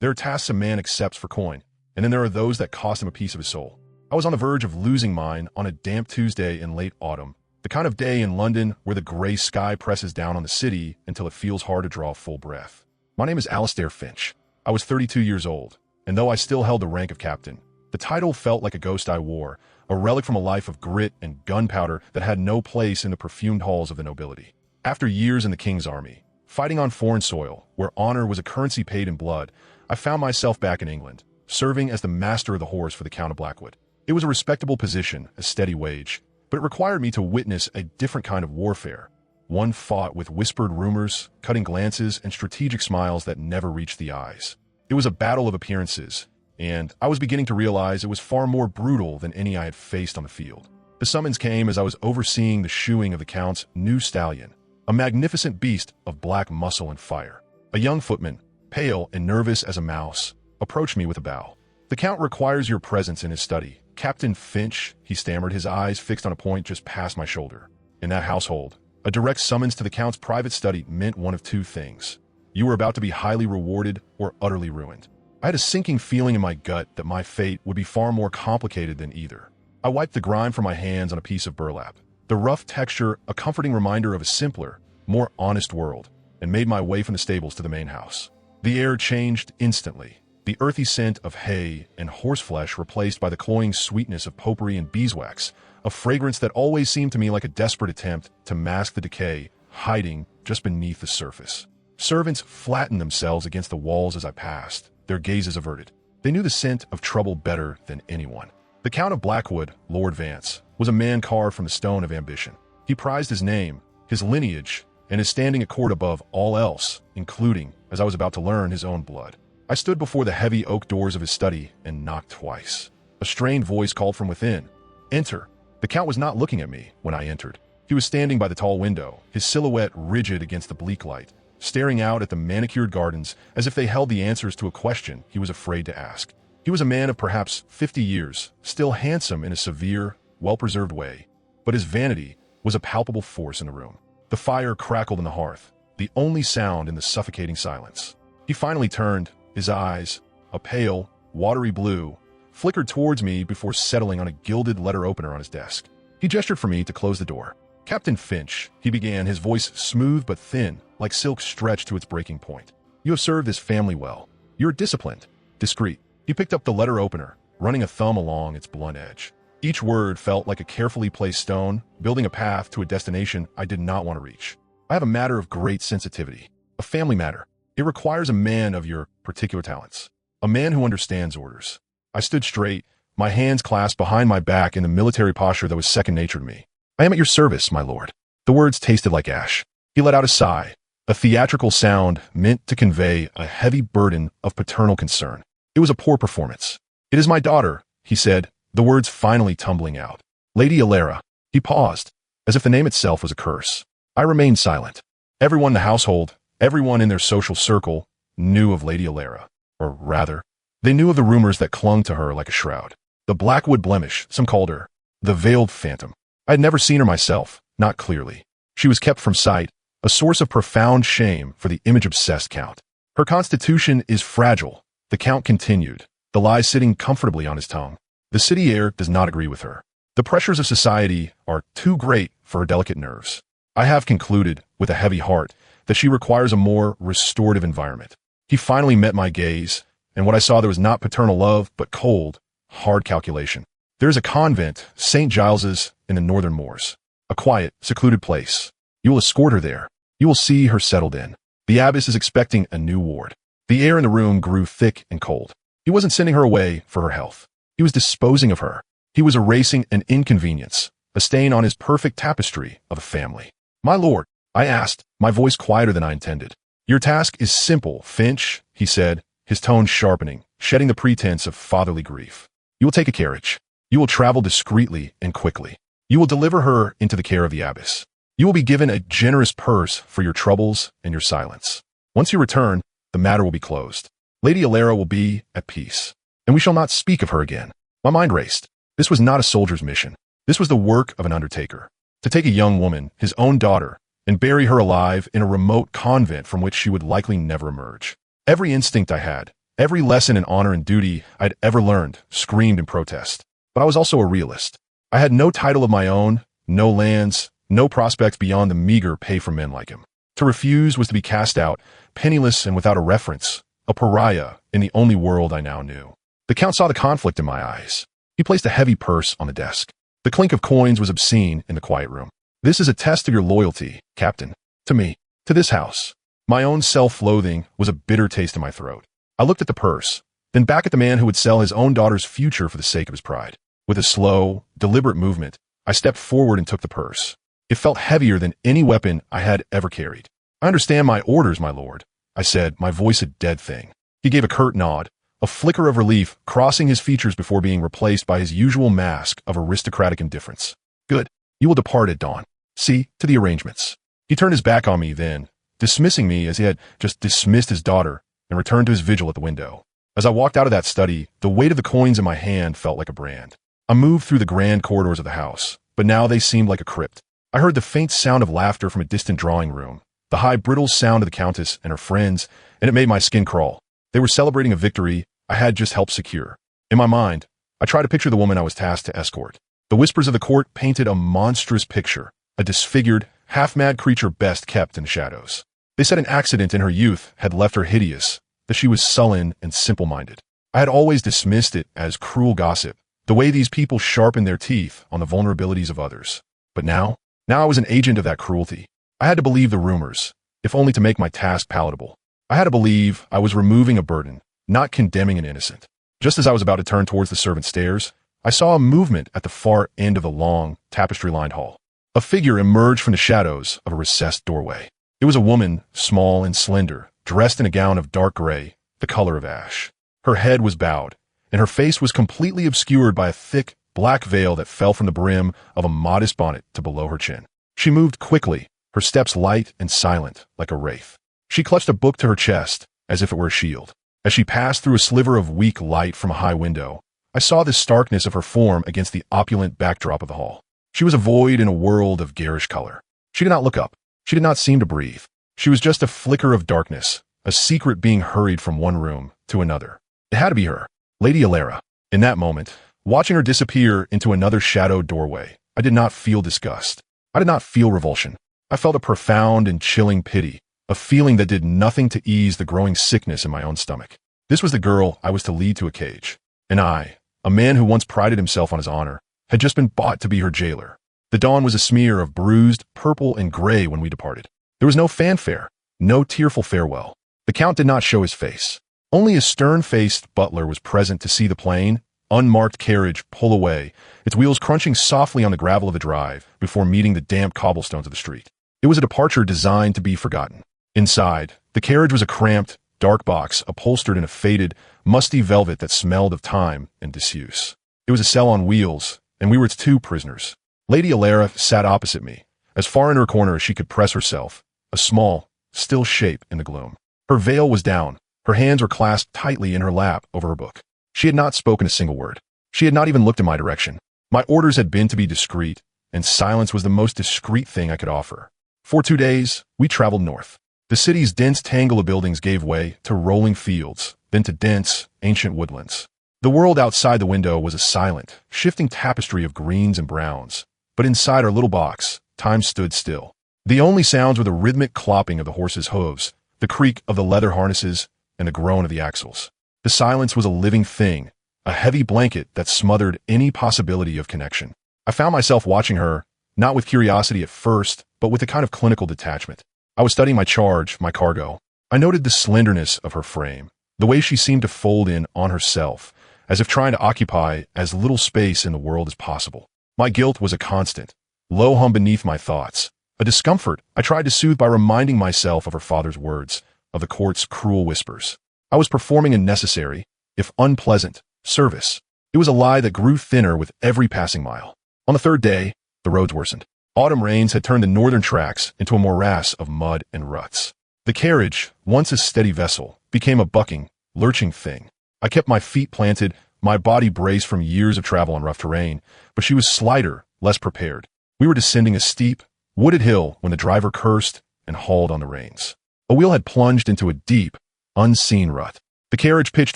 There are tasks a man accepts for coin, and then there are those that cost him a piece of his soul. I was on the verge of losing mine on a damp Tuesday in late autumn, the kind of day in London where the gray sky presses down on the city until it feels hard to draw a full breath. My name is Alistair Finch. I was 32 years old, and though I still held the rank of captain, the title felt like a ghost I wore, a relic from a life of grit and gunpowder that had no place in the perfumed halls of the nobility. After years in the King's Army, fighting on foreign soil, where honor was a currency paid in blood, I found myself back in England, serving as the master of the horse for the Count of Blackwood. It was a respectable position, a steady wage, but it required me to witness a different kind of warfare, one fought with whispered rumors, cutting glances, and strategic smiles that never reached the eyes. It was a battle of appearances, and I was beginning to realize it was far more brutal than any I had faced on the field. The summons came as I was overseeing the shoeing of the Count's new stallion, a magnificent beast of black muscle and fire. A young footman, pale and nervous as a mouse, approached me with a bow. "The Count requires your presence in his study. Captain Finch," he stammered, his eyes fixed on a point just past my shoulder. In that household, a direct summons to the Count's private study meant one of two things. You were about to be highly rewarded or utterly ruined. I had a sinking feeling in my gut that my fate would be far more complicated than either. I wiped the grime from my hands on a piece of burlap, the rough texture a comforting reminder of a simpler, more honest world, and made my way from the stables to the main house. The air changed instantly. The earthy scent of hay and horseflesh replaced by the cloying sweetness of potpourri and beeswax, a fragrance that always seemed to me like a desperate attempt to mask the decay hiding just beneath the surface. Servants flattened themselves against the walls as I passed, their gazes averted. They knew the scent of trouble better than anyone. The Count of Blackwood, Lord Vance, was a man carved from the stone of ambition. He prized his name, his lineage, and his standing a court above all else, including, as I was about to learn, his own blood. I stood before the heavy oak doors of his study and knocked twice. A strained voice called from within, "Enter." The Count was not looking at me when I entered. He was standing by the tall window, his silhouette rigid against the bleak light, staring out at the manicured gardens as if they held the answers to a question he was afraid to ask. He was a man of perhaps 50 years, still handsome in a severe, well-preserved way, but his vanity was a palpable force in the room. The fire crackled in the hearth, the only sound in the suffocating silence. He finally turned, his eyes, a pale, watery blue, flickered towards me before settling on a gilded letter opener on his desk. He gestured for me to close the door. "Captain Finch," he began, his voice smooth but thin, like silk stretched to its breaking point. "You have served this family well. You're disciplined, discreet." He picked up the letter opener, running a thumb along its blunt edge. Each word felt like a carefully placed stone, building a path to a destination I did not want to reach. "I have a matter of great sensitivity, a family matter. It requires a man of your particular talents, a man who understands orders." I stood straight, my hands clasped behind my back in the military posture that was second nature to me. "I am at your service, my lord." The words tasted like ash. He let out a sigh, a theatrical sound meant to convey a heavy burden of paternal concern. It was a poor performance. "It is my daughter," he said, the words finally tumbling out. "Lady Alara." He paused, as if the name itself was a curse. I remained silent. Everyone in the household, everyone in their social circle, knew of Lady Alara. Or rather, they knew of the rumors that clung to her like a shroud. The Blackwood blemish, some called her. The veiled phantom. I had never seen her myself, not clearly. She was kept from sight, a source of profound shame for the image-obsessed Count. "Her constitution is fragile," the Count continued, the lies sitting comfortably on his tongue. "The city air does not agree with her. The pressures of society are too great for her delicate nerves. I have concluded, with a heavy heart, that she requires a more restorative environment." He finally met my gaze, and what I saw there was not paternal love, but cold, hard calculation. "There is a convent, St. Giles's, in the northern moors. A quiet, secluded place. You will escort her there. You will see her settled in. The abbess is expecting a new ward." The air in the room grew thick and cold. He wasn't sending her away for her health. He was disposing of her. He was erasing an inconvenience, a stain on his perfect tapestry of a family. "My lord," I asked, my voice quieter than I intended. "Your task is simple, Finch," he said, his tone sharpening, shedding the pretense of fatherly grief. "You will take a carriage. You will travel discreetly and quickly. You will deliver her into the care of the abbess. You will be given a generous purse for your troubles and your silence. Once you return, the matter will be closed. Lady Alara will be at peace, and we shall not speak of her again." My mind raced. This was not a soldier's mission. This was the work of an undertaker. To take a young woman, his own daughter, and bury her alive in a remote convent from which she would likely never emerge. Every instinct I had, Every lesson in honor and duty I'd ever learned screamed in protest. But I was also a realist. I had no title of my own, no lands, no prospects beyond the meager pay for men like him. To refuse was to be cast out, penniless and without a reference, a pariah in the only world I now knew. The Count saw the conflict in my eyes. He placed a heavy purse on the desk. The clink of coins was obscene in the quiet room. "This is a test of your loyalty, Captain. To me. To this house." My own self-loathing was a bitter taste in my throat. I looked at the purse, then back at the man who would sell his own daughter's future for the sake of his pride. With a slow, deliberate movement, I stepped forward and took the purse. It felt heavier than any weapon I had ever carried. "I understand my orders, my lord," I said, my voice a dead thing. He gave a curt nod, a flicker of relief crossing his features before being replaced by his usual mask of aristocratic indifference. "Good. You will depart at dawn. See to the arrangements." He turned his back on me then, dismissing me as he had just dismissed his daughter, and returned to his vigil at the window. As I walked out of that study, the weight of the coins in my hand felt like a brand. I moved through the grand corridors of the house, but now they seemed like a crypt. I heard the faint sound of laughter from a distant drawing room, the high, brittle sound of the Countess and her friends, and it made my skin crawl. They were celebrating a victory I had just helped secure. In my mind, I tried to picture the woman I was tasked to escort. The whispers of the court painted a monstrous picture, a disfigured, half-mad creature best kept in the shadows. They said an accident in her youth had left her hideous, that she was sullen and simple-minded. I had always dismissed it as cruel gossip, the way these people sharpen their teeth on the vulnerabilities of others. But now I was an agent of that cruelty. I had to believe the rumors, if only to make my task palatable. I had to believe I was removing a burden, not condemning an innocent. Just as I was about to turn towards the servants' stairs, I saw a movement at the far end of the long, tapestry-lined hall. A figure emerged from the shadows of a recessed doorway. It was a woman, small and slender, dressed in a gown of dark gray, the color of ash. Her head was bowed, and her face was completely obscured by a thick, black veil that fell from the brim of a modest bonnet to below her chin. She moved quickly, her steps light and silent, like a wraith. She clutched a book to her chest, as if it were a shield. As she passed through a sliver of weak light from a high window, I saw the starkness of her form against the opulent backdrop of the hall. She was a void in a world of garish color. She did not look up. She did not seem to breathe. She was just a flicker of darkness, a secret being hurried from one room to another. It had to be her, Lady Alara. In that moment, watching her disappear into another shadowed doorway, I did not feel disgust. I did not feel revulsion. I felt a profound and chilling pity, a feeling that did nothing to ease the growing sickness in my own stomach. This was the girl I was to lead to a cage. And I, a man who once prided himself on his honor, had just been bought to be her jailer. The dawn was a smear of bruised, purple, and gray when we departed. There was no fanfare, no tearful farewell. The Count did not show his face. Only a stern-faced butler was present to see the plain, unmarked carriage pull away, its wheels crunching softly on the gravel of the drive before meeting the damp cobblestones of the street. It was a departure designed to be forgotten. Inside, the carriage was a cramped, dark box upholstered in a faded, musty velvet that smelled of time and disuse. It was a cell on wheels, and we were its two prisoners. Lady Alara sat opposite me, as far in her corner as she could press herself, a small, still shape in the gloom. Her veil was down, her hands were clasped tightly in her lap over her book. She had not spoken a single word. She had not even looked in my direction. My orders had been to be discreet, and silence was the most discreet thing I could offer. For 2 days, we traveled north. The city's dense tangle of buildings gave way to rolling fields, then to dense, ancient woodlands. The world outside the window was a silent, shifting tapestry of greens and browns, but inside our little box, time stood still. The only sounds were the rhythmic clopping of the horses' hooves, the creak of the leather harnesses, and the groan of the axles. The silence was a living thing, a heavy blanket that smothered any possibility of connection. I found myself watching her, not with curiosity at first, but with a kind of clinical detachment. I was studying my charge, my cargo. I noted the slenderness of her frame, the way she seemed to fold in on herself, as if trying to occupy as little space in the world as possible. My guilt was a constant, low hum beneath my thoughts, a discomfort I tried to soothe by reminding myself of her father's words, of the court's cruel whispers. I was performing a necessary, if unpleasant, service. It was a lie that grew thinner with every passing mile. On the third day, the roads worsened. Autumn rains had turned the northern tracks into a morass of mud and ruts. The carriage, once a steady vessel, became a bucking, lurching thing. I kept my feet planted, my body braced from years of travel on rough terrain, but she was slighter, less prepared. We were descending a steep, wooded hill when the driver cursed and hauled on the reins. A wheel had plunged into a deep, unseen rut. The carriage pitched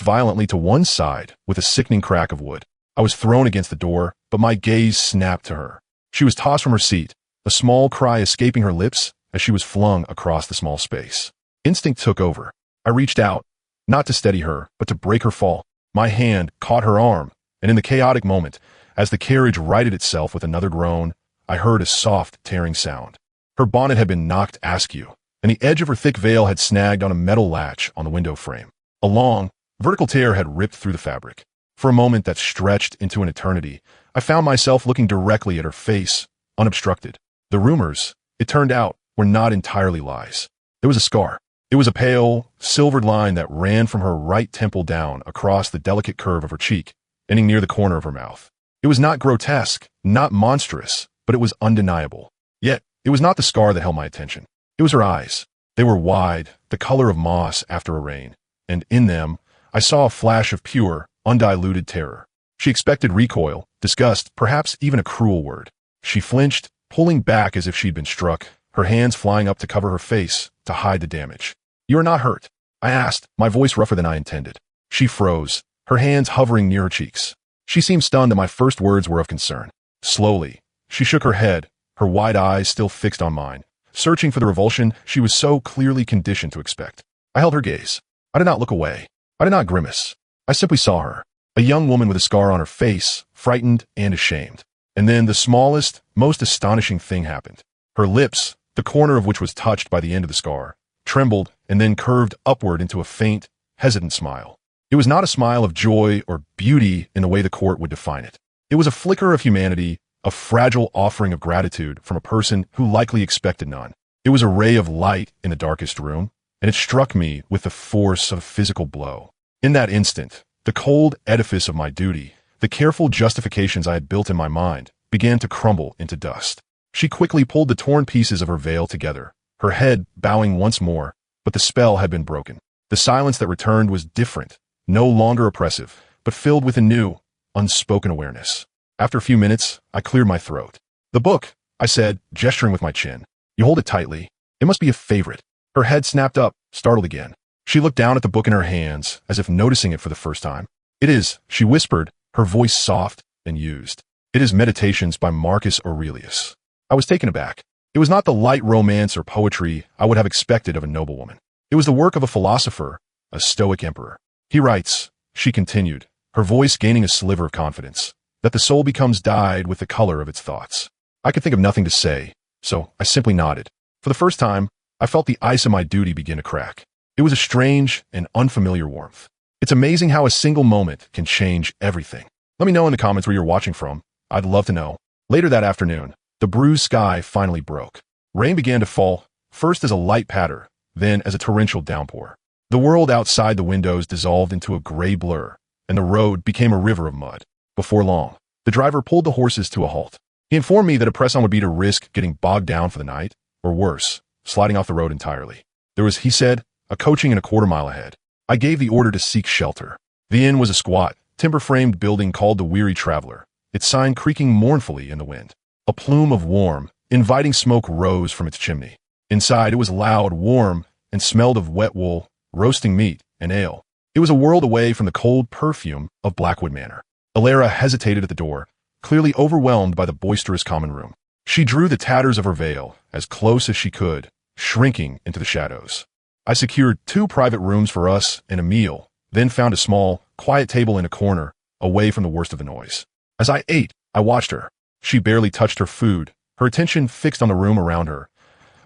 violently to one side with a sickening crack of wood. I was thrown against the door, but my gaze snapped to her. She was tossed from her seat, a small cry escaping her lips as she was flung across the small space. Instinct took over. I reached out, not to steady her, but to break her fall. My hand caught her arm, and in the chaotic moment, as the carriage righted itself with another groan, I heard a soft, tearing sound. Her bonnet had been knocked askew, and the edge of her thick veil had snagged on a metal latch on the window frame. A long, vertical tear had ripped through the fabric. For a moment that stretched into an eternity, I found myself looking directly at her face, unobstructed. The rumors, it turned out, were not entirely lies. There was a scar. It was a pale, silvered line that ran from her right temple down across the delicate curve of her cheek, ending near the corner of her mouth. It was not grotesque, not monstrous, but it was undeniable. Yet, it was not the scar that held my attention. It was her eyes. They were wide, the color of moss after a rain, and in them, I saw a flash of pure, undiluted terror. She expected recoil, disgust, perhaps even a cruel word. She flinched, pulling back as if she'd been struck, her hands flying up to cover her face, to hide the damage. "You are not hurt?" I asked, my voice rougher than I intended. She froze, her hands hovering near her cheeks. She seemed stunned that my first words were of concern. Slowly, she shook her head, her wide eyes still fixed on mine, searching for the revulsion she was so clearly conditioned to expect. I held her gaze. I did not look away. I did not grimace. I simply saw her, a young woman with a scar on her face, frightened and ashamed. And then the smallest, most astonishing thing happened. Her lips, the corner of which was touched by the end of the scar, trembled and then curved upward into a faint, hesitant smile. It was not a smile of joy or beauty in the way the court would define it. It was a flicker of humanity, a fragile offering of gratitude from a person who likely expected none. It was a ray of light in the darkest room, and it struck me with the force of a physical blow. In that instant, the cold edifice of my duty, the careful justifications I had built in my mind, began to crumble into dust. She quickly pulled the torn pieces of her veil together, her head bowing once more, but the spell had been broken. The silence that returned was different, no longer oppressive, but filled with a new, unspoken awareness. After a few minutes, I cleared my throat. "The book," I said, gesturing with my chin. "You hold it tightly. It must be a favorite." Her head snapped up, startled again. She looked down at the book in her hands, as if noticing it for the first time. "It is," she whispered, her voice soft and used. "It is Meditations by Marcus Aurelius." I was taken aback. It was not the light romance or poetry I would have expected of a noblewoman. It was the work of a philosopher, a Stoic emperor. "He writes," she continued, her voice gaining a sliver of confidence, "that the soul becomes dyed with the color of its thoughts." I could think of nothing to say, so I simply nodded. For the first time, I felt the ice of my duty begin to crack. It was a strange and unfamiliar warmth. It's amazing how a single moment can change everything. Let me know in the comments where you're watching from. I'd love to know. Later that afternoon, the bruised sky finally broke. Rain began to fall, first as a light patter, then as a torrential downpour. The world outside the windows dissolved into a gray blur, and the road became a river of mud. Before long, the driver pulled the horses to a halt. He informed me that a press-on would be to risk getting bogged down for the night, or worse, sliding off the road entirely. There was, he said, a coaching and a quarter-mile ahead. I gave the order to seek shelter. The inn was a squat, timber-framed building called the Weary Traveler, its sign creaking mournfully in the wind. A plume of warm, inviting smoke rose from its chimney. Inside, it was loud, warm, and smelled of wet wool, roasting meat, and ale. It was a world away from the cold perfume of Blackwood Manor. Alara hesitated at the door, clearly overwhelmed by the boisterous common room. She drew the tatters of her veil as close as she could, shrinking into the shadows. I secured 2 private rooms for us and a meal, then found a small, quiet table in a corner, away from the worst of the noise. As I ate, I watched her. She barely touched her food, her attention fixed on the room around her,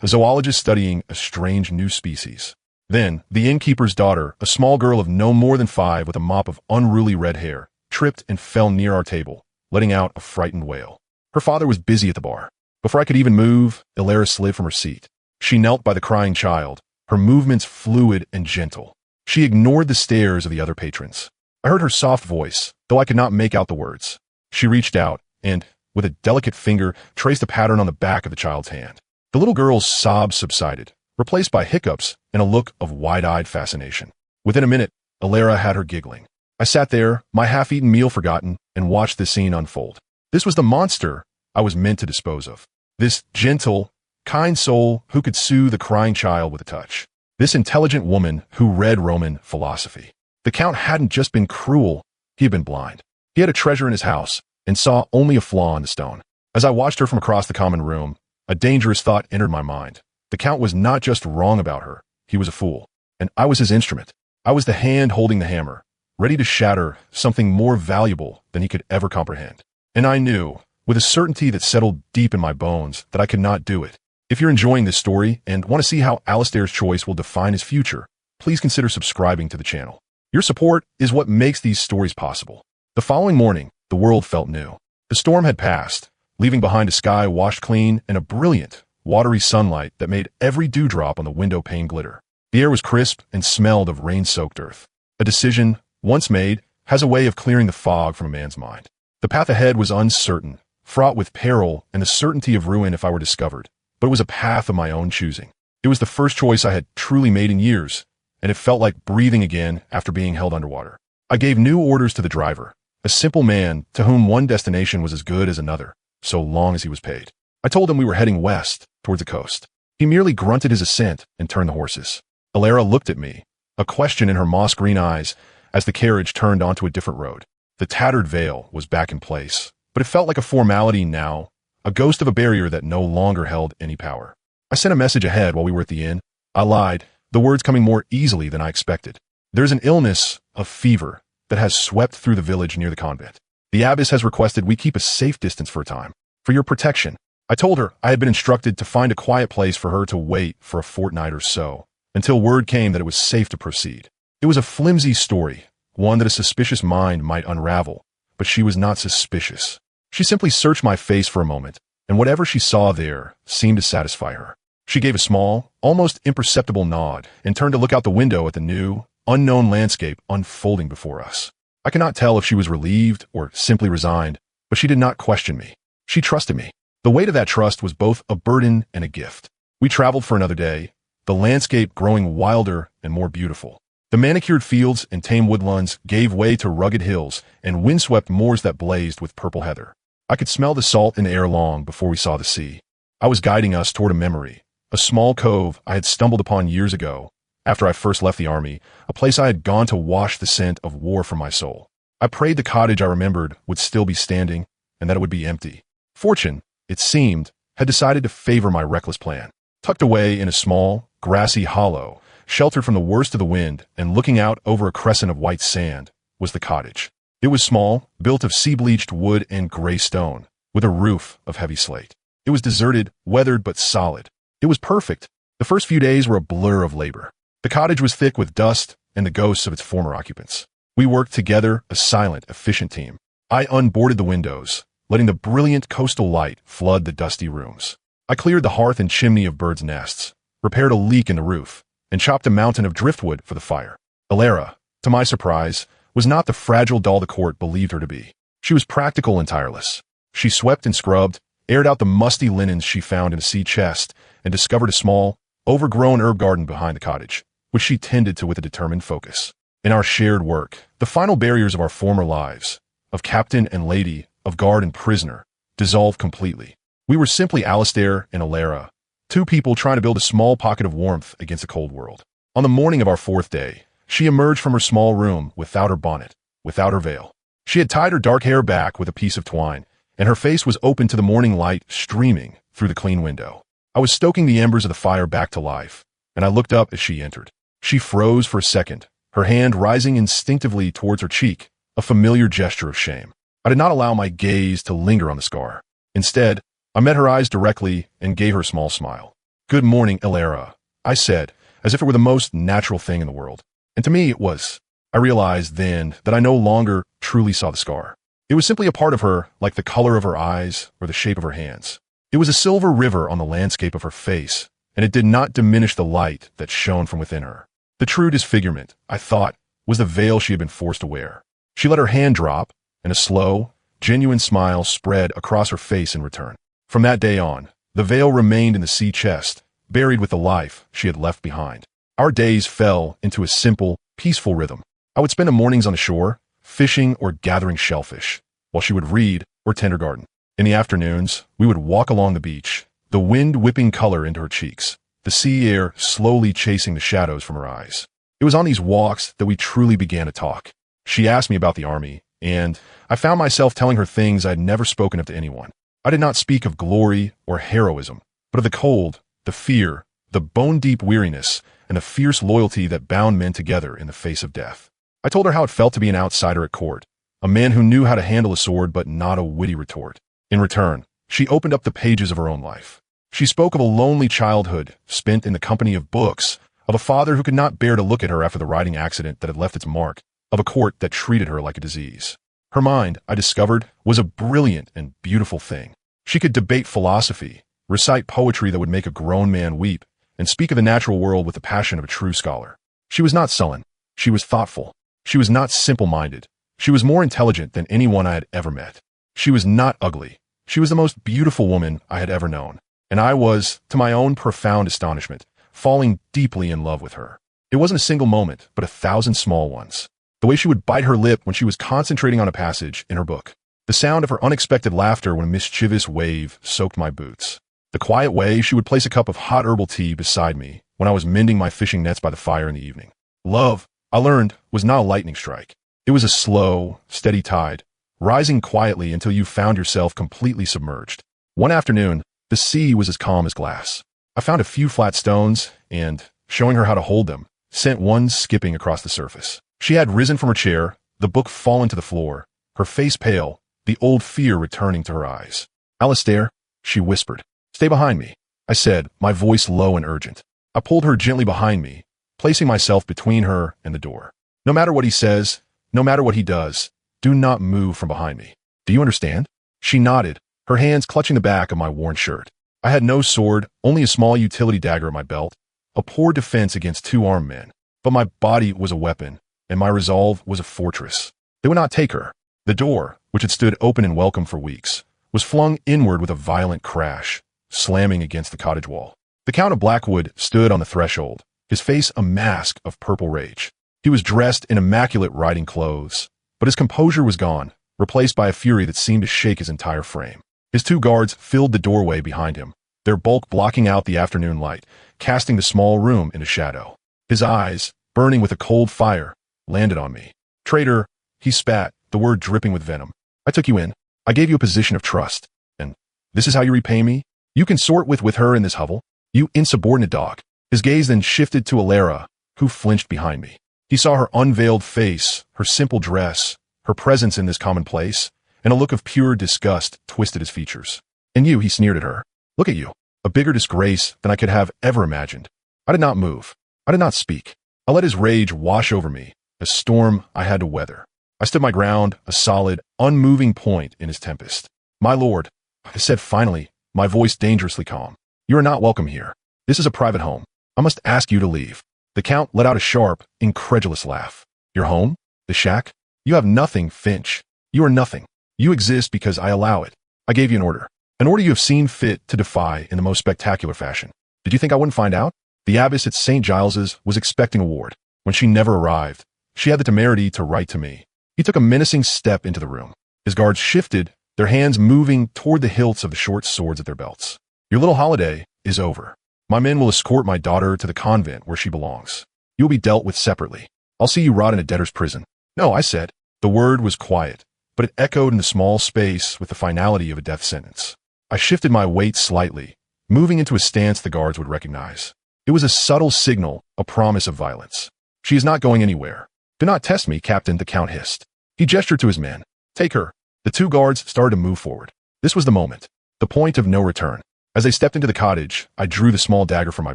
a zoologist studying a strange new species. Then, the innkeeper's daughter, a small girl of no more than 5 with a mop of unruly red hair, tripped and fell near our table, letting out a frightened wail. Her father was busy at the bar. Before I could even move, Alara slid from her seat. She knelt by the crying child, her movements fluid and gentle. She ignored the stares of the other patrons. I heard her soft voice, though I could not make out the words. She reached out and, with a delicate finger, traced a pattern on the back of the child's hand. The little girl's sobs subsided, replaced by hiccups and a look of wide-eyed fascination. Within a minute, Alara had her giggling. I sat there, my half-eaten meal forgotten, and watched the scene unfold. This was the monster I was meant to dispose of. This gentle, kind soul who could soothe a crying child with a touch. This intelligent woman who read Roman philosophy. The Count hadn't just been cruel, he had been blind. He had a treasure in his house and saw only a flaw in the stone. As I watched her from across the common room, a dangerous thought entered my mind. The Count was not just wrong about her, he was a fool. And I was his instrument. I was the hand holding the hammer, ready to shatter something more valuable than he could ever comprehend. And I knew, with a certainty that settled deep in my bones, that I could not do it. If you're enjoying this story and want to see how Alistair's choice will define his future, please consider subscribing to the channel. Your support is what makes these stories possible. The following morning, the world felt new. The storm had passed, leaving behind a sky washed clean and a brilliant, watery sunlight that made every dewdrop on the window pane glitter. The air was crisp and smelled of rain-soaked earth. A decision, once made, has a way of clearing the fog from a man's mind. The path ahead was uncertain, fraught with peril and the certainty of ruin if I were discovered, but it was a path of my own choosing. It was the first choice I had truly made in years, and it felt like breathing again after being held underwater. I gave new orders to the driver, a simple man to whom one destination was as good as another, so long as he was paid. I told him we were heading west, towards the coast. He merely grunted his assent and turned the horses. Alara looked at me, a question in her moss-green eyes, as the carriage turned onto a different road. The tattered veil was back in place, but it felt like a formality now, a ghost of a barrier that no longer held any power. I sent a message ahead while we were at the inn. I lied, the words coming more easily than I expected. There's an illness, a fever, that has swept through the village near the convent. The abbess has requested we keep a safe distance for a time, for your protection. I told her I had been instructed to find a quiet place for her to wait for a fortnight or so, until word came that it was safe to proceed. It was a flimsy story, one that a suspicious mind might unravel, but she was not suspicious. She simply searched my face for a moment, and whatever she saw there seemed to satisfy her. She gave a small, almost imperceptible nod and turned to look out the window at the new, unknown landscape unfolding before us. I cannot tell if she was relieved or simply resigned, but she did not question me. She trusted me. The weight of that trust was both a burden and a gift. We traveled for another day, the landscape growing wilder and more beautiful. The manicured fields and tame woodlands gave way to rugged hills and windswept moors that blazed with purple heather. I could smell the salt in the air long before we saw the sea. I was guiding us toward a memory, a small cove I had stumbled upon years ago, after I first left the army, a place I had gone to wash the scent of war from my soul. I prayed the cottage I remembered would still be standing, and that it would be empty. Fortune, it seemed, had decided to favor my reckless plan. Tucked away in a small, grassy hollow, sheltered from the worst of the wind and looking out over a crescent of white sand, was the cottage. It was small, built of sea-bleached wood and gray stone, with a roof of heavy slate. It was deserted, weathered but solid. It was perfect. The first few days were a blur of labor. The cottage was thick with dust and the ghosts of its former occupants. We worked together, a silent, efficient team. I unboarded the windows, letting the brilliant coastal light flood the dusty rooms. I cleared the hearth and chimney of birds' nests, repaired a leak in the roof, and chopped a mountain of driftwood for the fire. Alara, to my surprise, was not the fragile doll the court believed her to be. She was practical and tireless. She swept and scrubbed, aired out the musty linens she found in a sea chest, and discovered a small, overgrown herb garden behind the cottage, which she tended to with a determined focus. In our shared work, the final barriers of our former lives, of captain and lady, of guard and prisoner, dissolved completely. We were simply Alistair and Alara, two people trying to build a small pocket of warmth against a cold world. On the morning of our fourth day, she emerged from her small room without her bonnet, without her veil. She had tied her dark hair back with a piece of twine, and her face was open to the morning light streaming through the clean window. I was stoking the embers of the fire back to life, and I looked up as she entered. She froze for a second, her hand rising instinctively towards her cheek, a familiar gesture of shame. I did not allow my gaze to linger on the scar. Instead, I met her eyes directly and gave her a small smile. "Good morning, Alara," I said, as if it were the most natural thing in the world. And to me it was. I realized then that I no longer truly saw the scar. It was simply a part of her, like the color of her eyes or the shape of her hands. It was a silver river on the landscape of her face, and it did not diminish the light that shone from within her. The true disfigurement, I thought, was the veil she had been forced to wear. She let her hand drop, and a slow, genuine smile spread across her face in return. From that day on, the veil remained in the sea chest, buried with the life she had left behind. Our days fell into a simple, peaceful rhythm. I would spend the mornings on the shore, fishing or gathering shellfish, while she would read or tend her garden. In the afternoons, we would walk along the beach, the wind whipping color into her cheeks, the sea air slowly chasing the shadows from her eyes. It was on these walks that we truly began to talk. She asked me about the army, and I found myself telling her things I had never spoken of to anyone. I did not speak of glory or heroism, but of the cold, the fear, the bone-deep weariness, and the fierce loyalty that bound men together in the face of death. I told her how it felt to be an outsider at court, a man who knew how to handle a sword but not a witty retort. In return, she opened up the pages of her own life. She spoke of a lonely childhood spent in the company of books, of a father who could not bear to look at her after the riding accident that had left its mark, of a court that treated her like a disease. Her mind, I discovered, was a brilliant and beautiful thing. She could debate philosophy, recite poetry that would make a grown man weep, and speak of the natural world with the passion of a true scholar. She was not sullen. She was thoughtful. She was not simple-minded. She was more intelligent than anyone I had ever met. She was not ugly. She was the most beautiful woman I had ever known. And I was, to my own profound astonishment, falling deeply in love with her. It wasn't a single moment, but 1,000 small ones. The way she would bite her lip when she was concentrating on a passage in her book. The sound of her unexpected laughter when a mischievous wave soaked my boots. The quiet way she would place a cup of hot herbal tea beside me when I was mending my fishing nets by the fire in the evening. Love, I learned, was not a lightning strike. It was a slow, steady tide, rising quietly until you found yourself completely submerged. One afternoon, the sea was as calm as glass. I found a few flat stones and, showing her how to hold them, sent one skipping across the surface. She had risen from her chair, the book fallen to the floor, her face pale, the old fear returning to her eyes. "Alistair," she whispered. "Stay behind me," I said, my voice low and urgent. I pulled her gently behind me, placing myself between her and the door. "No matter what he says, no matter what he does, do not move from behind me. Do you understand?" She nodded, her hands clutching the back of my worn shirt. I had no sword, only a small utility dagger at my belt, a poor defense against two armed men. But my body was a weapon, and my resolve was a fortress. They would not take her. The door, which had stood open and welcome for weeks, was flung inward with a violent crash, slamming against the cottage wall. The Count of Blackwood stood on the threshold, his face a mask of purple rage. He was dressed in immaculate riding clothes, but his composure was gone, replaced by a fury that seemed to shake his entire frame. His two guards filled the doorway behind him, their bulk blocking out the afternoon light, casting the small room into shadow. His eyes, burning with a cold fire, landed on me. "Traitor," he spat, the word dripping with venom. "I took you in. I gave you a position of trust. And this is how you repay me? You consort with her in this hovel? You insubordinate dog." His gaze then shifted to Alara, who flinched behind me. He saw her unveiled face, her simple dress, her presence in this common place, and a look of pure disgust twisted his features. "And you," he sneered at her. "Look at you. A bigger disgrace than I could have ever imagined." I did not move. I did not speak. I let his rage wash over me, a storm I had to weather. I stood my ground, a solid, unmoving point in his tempest. "My lord," I said finally, my voice dangerously calm, "you are not welcome here. This is a private home. I must ask you to leave." The Count let out a sharp, incredulous laugh. "Your home? The shack? You have nothing, Finch. You are nothing. You exist because I allow it. I gave you an order. An order you have seen fit to defy in the most spectacular fashion. Did you think I wouldn't find out? The abbess at St. Giles's was expecting a ward. When she never arrived, she had the temerity to write to me." He took a menacing step into the room. His guards shifted, their hands moving toward the hilts of the short swords at their belts. "Your little holiday is over. My men will escort my daughter to the convent where she belongs. You will be dealt with separately. I'll see you rot in a debtor's prison." "No," I said. The word was quiet, but it echoed in the small space with the finality of a death sentence. I shifted my weight slightly, moving into a stance the guards would recognize. It was a subtle signal, a promise of violence. "She is not going anywhere. Do not test me, Captain," the Count hissed. He gestured to his men. "Take her." The two guards started to move forward. This was the moment, the point of no return. As they stepped into the cottage, I drew the small dagger from my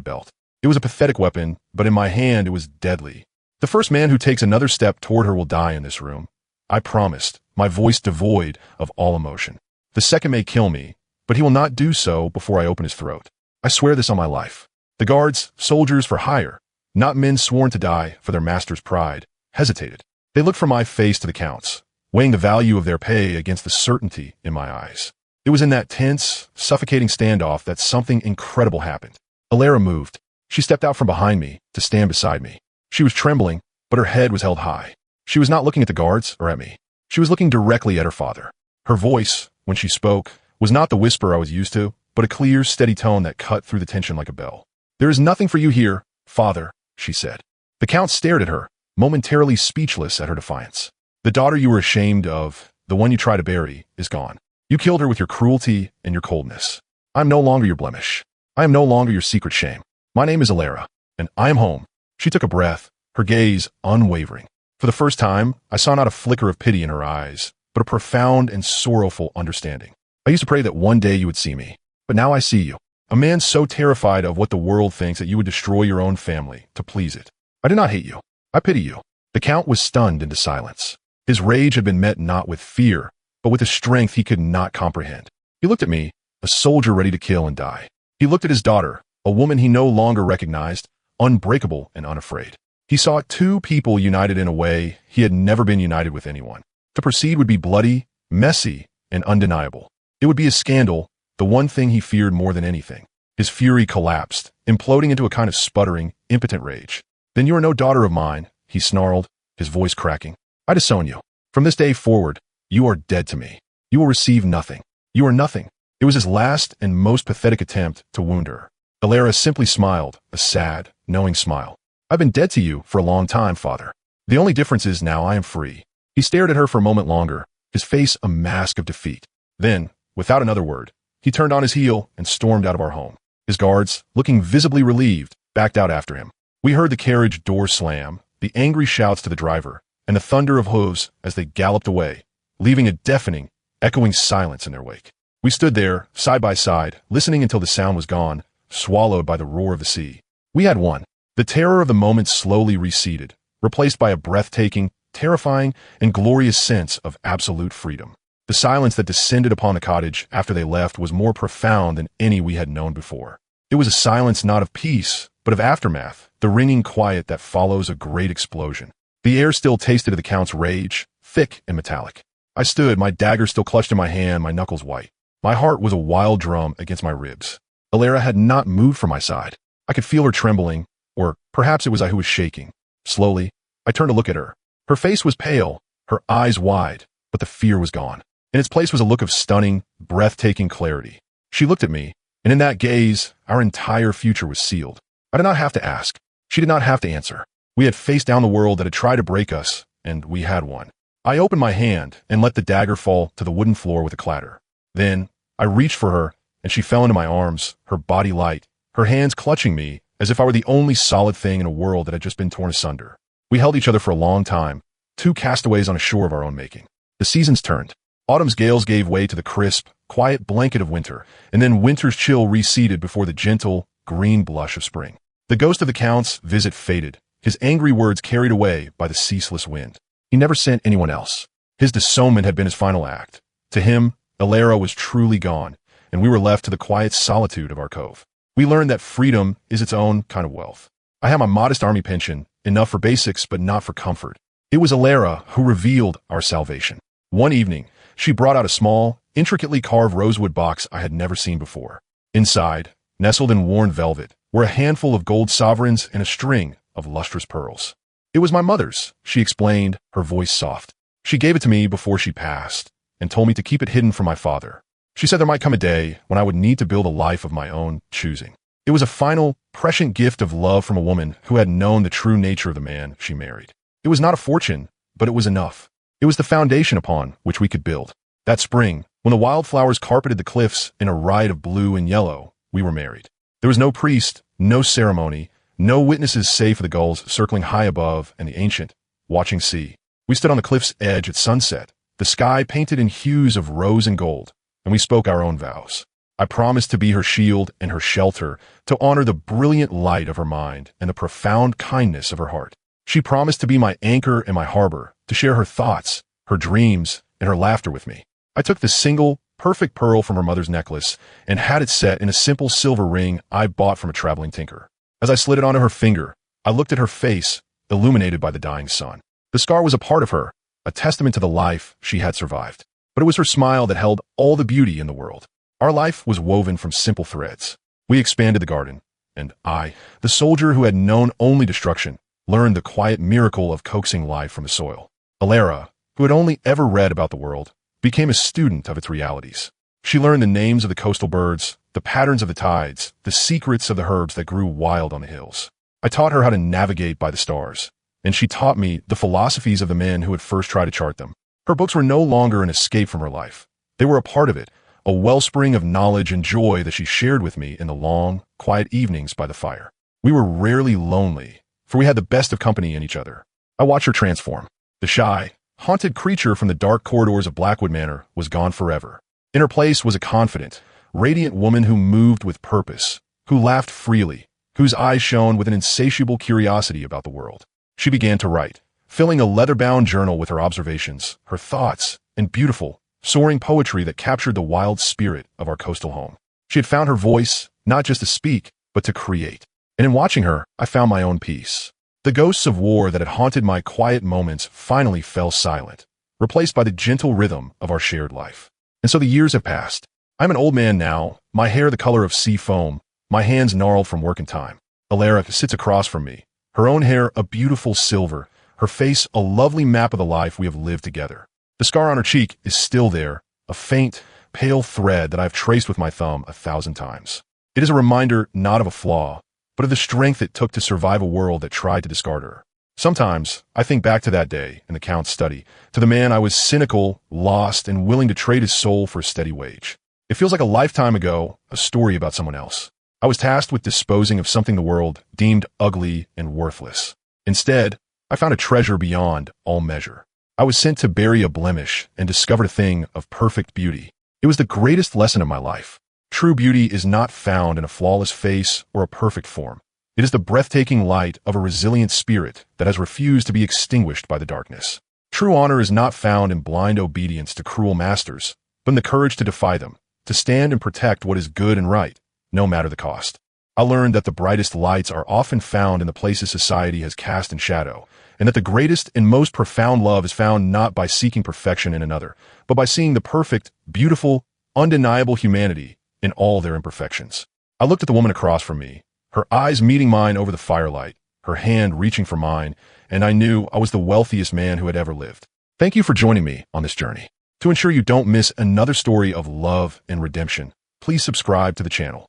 belt. It was a pathetic weapon, but in my hand it was deadly. "The first man who takes another step toward her will die in this room," I promised, my voice devoid of all emotion. "The second may kill me, but he will not do so before I open his throat. I swear this on my life." The guards, soldiers for hire, not men sworn to die for their master's pride, hesitated. They looked from my face to the Count's, weighing the value of their pay against the certainty in my eyes. It was in that tense, suffocating standoff that something incredible happened. Alara moved. She stepped out from behind me to stand beside me. She was trembling, but her head was held high. She was not looking at the guards or at me. She was looking directly at her father. Her voice, when she spoke, was not the whisper I was used to, but a clear, steady tone that cut through the tension like a bell. "There is nothing for you here, father," she said. The The Count stared at her, momentarily speechless at her defiance. The daughter you were ashamed of, the one you tried to bury, is gone. You killed her with your cruelty and your coldness. I am no longer your blemish. I am no longer your secret shame. My name is Alara, and I am home. She took a breath, her gaze unwavering. For the first time, I saw not a flicker of pity in her eyes, but a profound and sorrowful understanding. I used to pray that one day you would see me, but now I see you. A man so terrified of what the world thinks that you would destroy your own family to please it. I do not hate you. I pity you. The Count was stunned into silence. His rage had been met not with fear, but with a strength he could not comprehend. He looked at me, a soldier ready to kill and die. He looked at his daughter, a woman he no longer recognized, unbreakable and unafraid. He saw two people united in a way he had never been united with anyone. To proceed would be bloody, messy, and undeniable. It would be a scandal, the one thing he feared more than anything. His fury collapsed, imploding into a kind of sputtering, impotent rage. Then you are no daughter of mine, he snarled, his voice cracking. I disown you. From this day forward, you are dead to me. You will receive nothing. You are nothing. It was his last and most pathetic attempt to wound her. Alara simply smiled, a sad, knowing smile. I've been dead to you for a long time, father. The only difference is now I am free. He stared at her for a moment longer, his face a mask of defeat. Then, without another word, he turned on his heel and stormed out of our home. His guards, looking visibly relieved, backed out after him. We heard the carriage door slam, the angry shouts to the driver, and the thunder of hooves as they galloped away, leaving a deafening, echoing silence in their wake. We stood there, side by side, listening until the sound was gone, swallowed by the roar of the sea. We had won. The terror of the moment slowly receded, replaced by a breathtaking, terrifying, and glorious sense of absolute freedom. The silence that descended upon the cottage after they left was more profound than any we had known before. It was a silence not of peace, but of aftermath, the ringing quiet that follows a great explosion. The air still tasted of the Count's rage, thick and metallic. I stood, my dagger still clutched in my hand, my knuckles white. My heart was a wild drum against my ribs. Alara had not moved from my side. I could feel her trembling, or perhaps it was I who was shaking. Slowly, I turned to look at her. Her face was pale, her eyes wide, but the fear was gone. In its place was a look of stunning, breathtaking clarity. She looked at me, and in that gaze, our entire future was sealed. I did not have to ask. She did not have to answer. We had faced down the world that had tried to break us, and we had won. I opened my hand and let the dagger fall to the wooden floor with a clatter. Then, I reached for her, and she fell into my arms, her body light, her hands clutching me as if I were the only solid thing in a world that had just been torn asunder. We held each other for a long time, two castaways on a shore of our own making. The seasons turned. Autumn's gales gave way to the crisp, quiet blanket of winter, and then winter's chill receded before the gentle, green blush of spring. The ghost of the Count's visit faded, his angry words carried away by the ceaseless wind. He never sent anyone else. His disownment had been his final act. To him, Alara was truly gone, and we were left to the quiet solitude of our cove. We learned that freedom is its own kind of wealth. I had my modest army pension, enough for basics but not for comfort. It was Alara who revealed our salvation. One evening, she brought out a small, intricately carved rosewood box I had never seen before. Inside, nestled in worn velvet, were a handful of gold sovereigns and a string of lustrous pearls. It was my mother's, she explained, her voice soft. She gave it to me before she passed, and told me to keep it hidden from my father. She said there might come a day when I would need to build a life of my own choosing. It was a final, prescient gift of love from a woman who had known the true nature of the man she married. It was not a fortune, but it was enough. It was the foundation upon which we could build. That spring, when the wildflowers carpeted the cliffs in a riot of blue and yellow, we were married. There was no priest, no ceremony, no witnesses save for the gulls circling high above and the ancient, watching sea. We stood on the cliff's edge at sunset, the sky painted in hues of rose and gold, and we spoke our own vows. I promised to be her shield and her shelter, to honor the brilliant light of her mind and the profound kindness of her heart. She promised to be my anchor and my harbor, to share her thoughts, her dreams, and her laughter with me. I took the single, perfect pearl from her mother's necklace and had it set in a simple silver ring I bought from a traveling tinker. As I slid it onto her finger, I looked at her face, illuminated by the dying sun. The scar was a part of her, a testament to the life she had survived. But it was her smile that held all the beauty in the world. Our life was woven from simple threads. We expanded the garden, and I, the soldier who had known only destruction, learned the quiet miracle of coaxing life from the soil. Alara, who had only ever read about the world, became a student of its realities. She learned the names of the coastal birds, the patterns of the tides, the secrets of the herbs that grew wild on the hills. I taught her how to navigate by the stars, and she taught me the philosophies of the men who had first tried to chart them. Her books were no longer an escape from her life. They were a part of it, a wellspring of knowledge and joy that she shared with me in the long, quiet evenings by the fire. We were rarely lonely, for we had the best of company in each other. I watched her transform. The shy, haunted creature from the dark corridors of Blackwood Manor was gone forever. In her place was a confident, radiant woman who moved with purpose, who laughed freely, whose eyes shone with an insatiable curiosity about the world. She began to write, filling a leather-bound journal with her observations, her thoughts, and beautiful, soaring poetry that captured the wild spirit of our coastal home. She had found her voice, not just to speak, but to create. And in watching her, I found my own peace. The ghosts of war that had haunted my quiet moments finally fell silent, replaced by the gentle rhythm of our shared life. And so the years have passed. I'm an old man now, my hair the color of sea foam, my hands gnarled from work and time. Alara sits across from me, her own hair a beautiful silver, her face a lovely map of the life we have lived together. The scar on her cheek is still there, a faint, pale thread that I've traced with my thumb 1,000 times. It is a reminder not of a flaw, but of the strength it took to survive a world that tried to discard her. Sometimes, I think back to that day in the Count's study, to the man I was cynical, lost, and willing to trade his soul for a steady wage. It feels like a lifetime ago, a story about someone else. I was tasked with disposing of something the world deemed ugly and worthless. Instead, I found a treasure beyond all measure. I was sent to bury a blemish and discovered a thing of perfect beauty. It was the greatest lesson of my life. True beauty is not found in a flawless face or a perfect form. It is the breathtaking light of a resilient spirit that has refused to be extinguished by the darkness. True honor is not found in blind obedience to cruel masters, but in the courage to defy them, to stand and protect what is good and right, no matter the cost. I learned that the brightest lights are often found in the places society has cast in shadow, and that the greatest and most profound love is found not by seeking perfection in another, but by seeing the perfect, beautiful, undeniable humanity in all their imperfections. I looked at the woman across from me, her eyes meeting mine over the firelight, her hand reaching for mine, and I knew I was the wealthiest man who had ever lived. Thank you for joining me on this journey. To ensure you don't miss another story of love and redemption, please subscribe to the channel.